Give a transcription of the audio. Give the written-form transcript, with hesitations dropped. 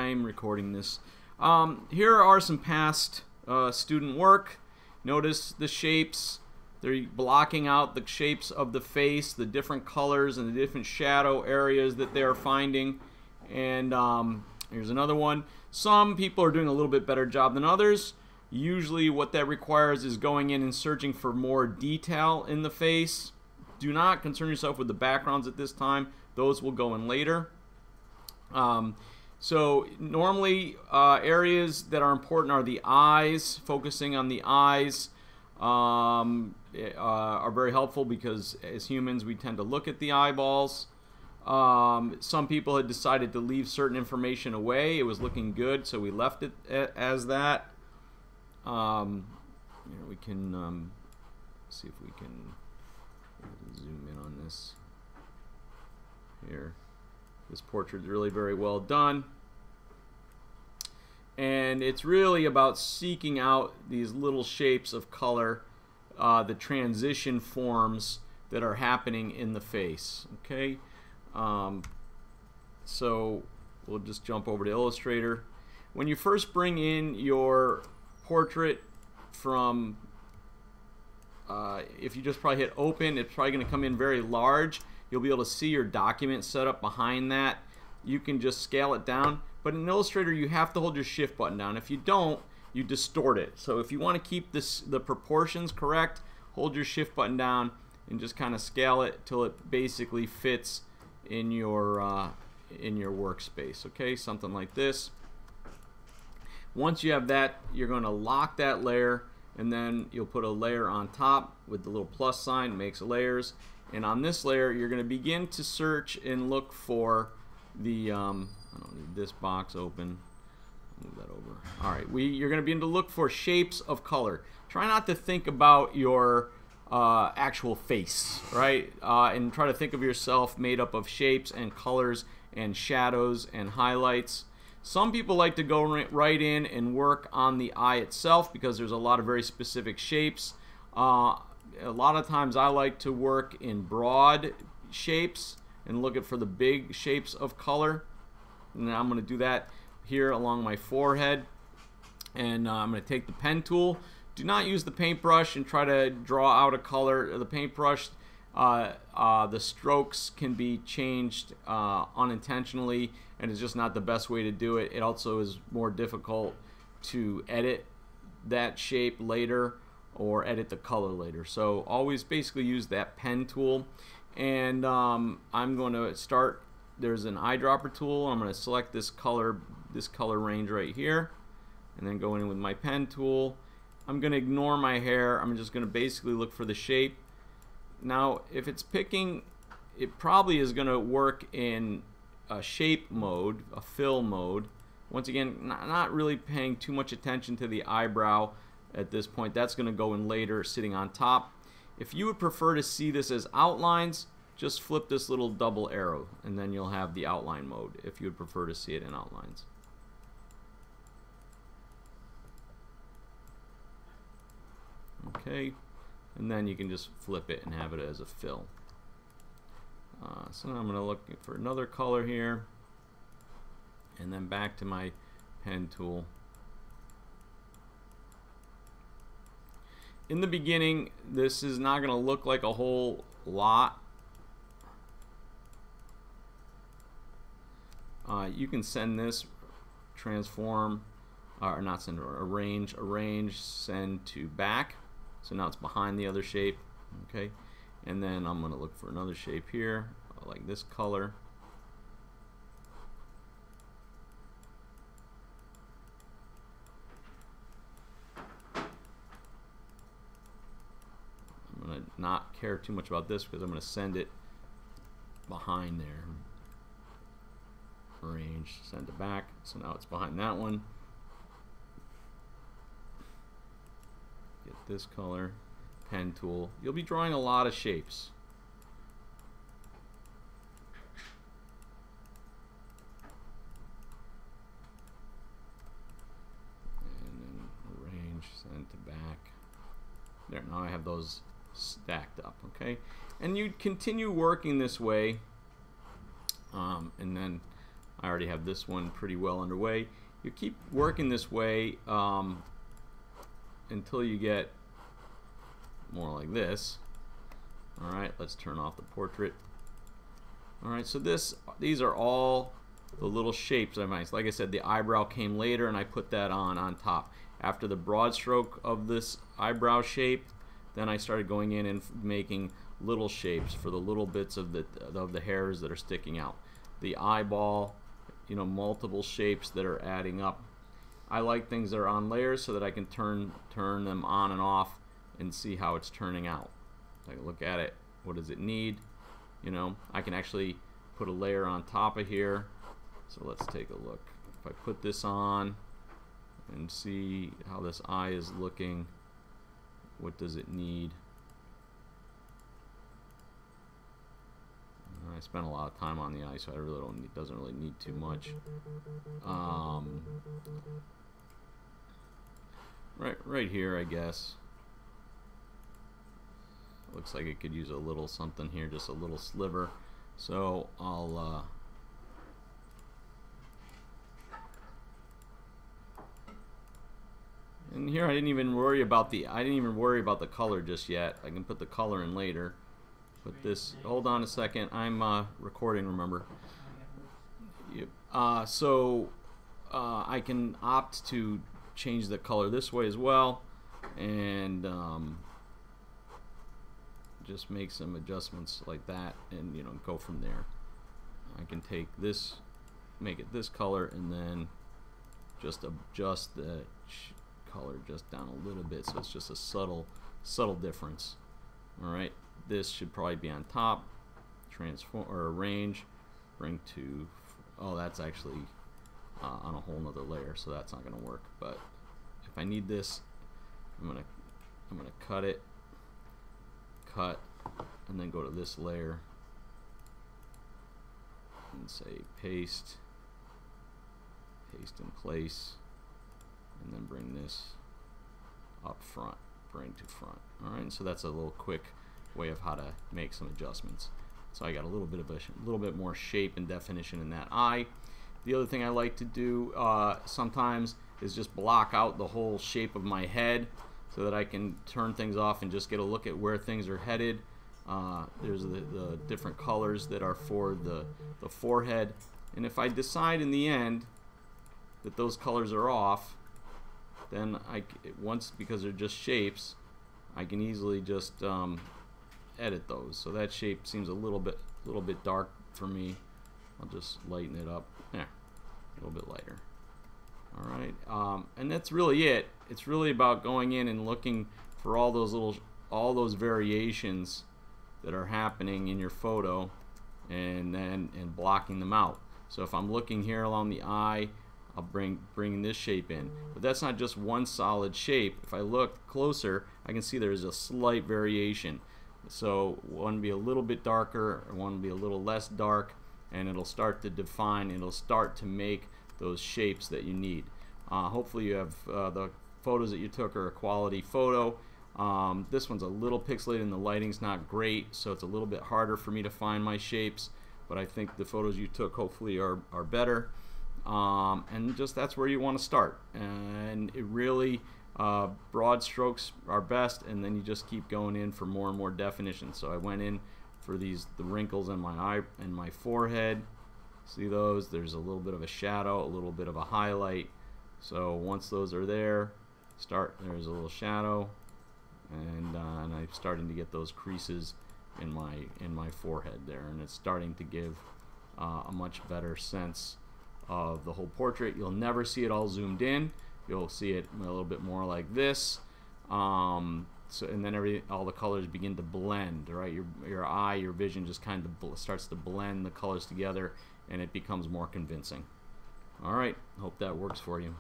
time recording this. Here are some past student work. Notice the shapes. They're blocking out the shapes of the face, the different colors and the different shadow areas that they're finding. And here's another one. Some people are doing a little bit better job than others. Usually what that requires is going in and searching for more detail in the face. Do not concern yourself with the backgrounds at this time. Those will go in later. So normally areas that are important are the eyes. Focusing on the eyes are very helpful because as humans we tend to look at the eyeballs. Some people had decided to leave certain information away. It was looking good, so we left it as that. Here we can see if we can zoom in on this here. This portrait is really very well done, and it's really about seeking out these little shapes of color, the transition forms that are happening in the face. Okay, so we'll just jump over to Illustrator. When you first bring in your portrait from if you just probably hit open, it's probably going to come in very large. You'll be able to see your document set up behind that. You can just scale it down, but in Illustrator you have to hold your shift button down. If you don't, you distort it. So if you want to keep the proportions correct, hold your shift button down and just kind of scale it till it basically fits in your workspace. Okay, something like this. Once you have that, you're going to lock that layer, and then you'll put a layer on top with the little plus sign, makes layers. And on this layer, you're going to begin to search and look for the, I don't need this box open. Move that over. All right, you're going to begin to look for shapes of color. Try not to think about your actual face, right? And try to think of yourself made up of shapes and colors and shadows and highlights. Some people like to go right in and work on the eye itself because there's a lot of very specific shapes. A lot of times I like to work in broad shapes and look for the big shapes of color. And I'm going to do that here along my forehead. And I'm going to take the pen tool. Do not use the paintbrush and try to draw out a color. The paintbrush, the strokes can be changed unintentionally, and it's just not the best way to do it. It also is more difficult to edit that shape later or edit the color later. So always basically use that pen tool. And I'm going to start, there's an eyedropper tool. I'm going to select this color range right here, and then go in with my pen tool. I'm going to ignore my hair. I'm just going to basically look for the shape. Now if it's picking, it probably is going to work in a shape mode, a fill mode. Once again, not really paying too much attention to the eyebrow at this point. That's going to go in later, sitting on top. If you would prefer to see this as outlines, just flip this little double arrow and then you'll have the outline mode if you would prefer to see it in outlines. Okay, and then you can just flip it and have it as a fill. So now I'm going to look for another color here, and then back to my pen tool. In the beginning, this is not going to look like a whole lot. You can send this, transform, or not send, or arrange, send to back. So now it's behind the other shape. Okay, and then I'm going to look for another shape here, like this color. I'm going to not care too much about this because I'm going to send it behind there. Arrange, send it back. So now it's behind that one. Get this color, pen tool. You'll be drawing a lot of shapes. And then arrange, send to back. There, now I have those stacked up, okay? And you continue working this way, and then I already have this one pretty well underway. You keep working this way until you get more like this. Alright, let's turn off the portrait. Alright, so these are all the little shapes I made. Like I said, the eyebrow came later and I put that on top. After the broad stroke of this eyebrow shape, then I started going in and making little shapes for the little bits of the hairs that are sticking out. The eyeball, you know, multiple shapes that are adding up. I like things that are on layers so that I can turn them on and off and see how it's turning out. I can look at it. What does it need? You know, I can actually put a layer on top of here. So let's take a look. If I put this on and see how this eye is looking, what does it need? I spent a lot of time on the eye, so I really don't need, doesn't really need too much. Right here, I guess. Looks like it could use a little something here, just a little sliver. So I'll and here I didn't even worry about the color just yet. I can put the color in later. But this, hold on a second, I'm recording, remember. I can opt to change the color this way as well, and just make some adjustments like that, and you know, go from there. I can take this, make it this color, and then just adjust the color just down a little bit, so it's just a subtle difference. All right, this should probably be on top. Transform or arrange, bring to. Oh, that's actually on a whole nother layer, so that's not going to work. But if I need this, I'm gonna cut it, and then go to this layer and say paste in place, and then bring this up front, bring to front. All right, so that's a little quick way of how to make some adjustments. So I got a little bit more shape and definition in that eye. The other thing I like to do sometimes is just block out the whole shape of my head so that I can turn things off and just get a look at where things are headed. There's the different colors that are for the forehead, and if I decide in the end that those colors are off, then because they're just shapes, I can easily just edit those. So that shape seems a little bit dark for me. I'll just lighten it up. Yeah, a little bit lighter. All right, and that's really it. It's really about going in and looking for all those variations that are happening in your photo, and blocking them out. So if I'm looking here along the eye, I'll bring this shape in. But that's not just one solid shape. If I look closer, I can see there's a slight variation. So one will be a little bit darker, or one will be a little less dark, and it'll start to define, it'll start to make those shapes that you need. Hopefully you have the photos that you took are a quality photo. This one's a little pixelated and the lighting's not great, so it's a little bit harder for me to find my shapes, but I think the photos you took hopefully are better. And just that's where you want to start, and it really broad strokes are best, and then you just keep going in for more and more definition. So I went in for the wrinkles in my eye and my forehead. See those? There's a little bit of a shadow, a little bit of a highlight. So once those are there, there's a little shadow, and I'm starting to get those creases in my forehead there, and it's starting to give a much better sense of the whole portrait. You'll never see it all zoomed in. You'll see it a little bit more like this. And then all the colors begin to blend, right? Your eye, your vision just kind of starts to blend the colors together, and it becomes more convincing. All right, hope that works for you.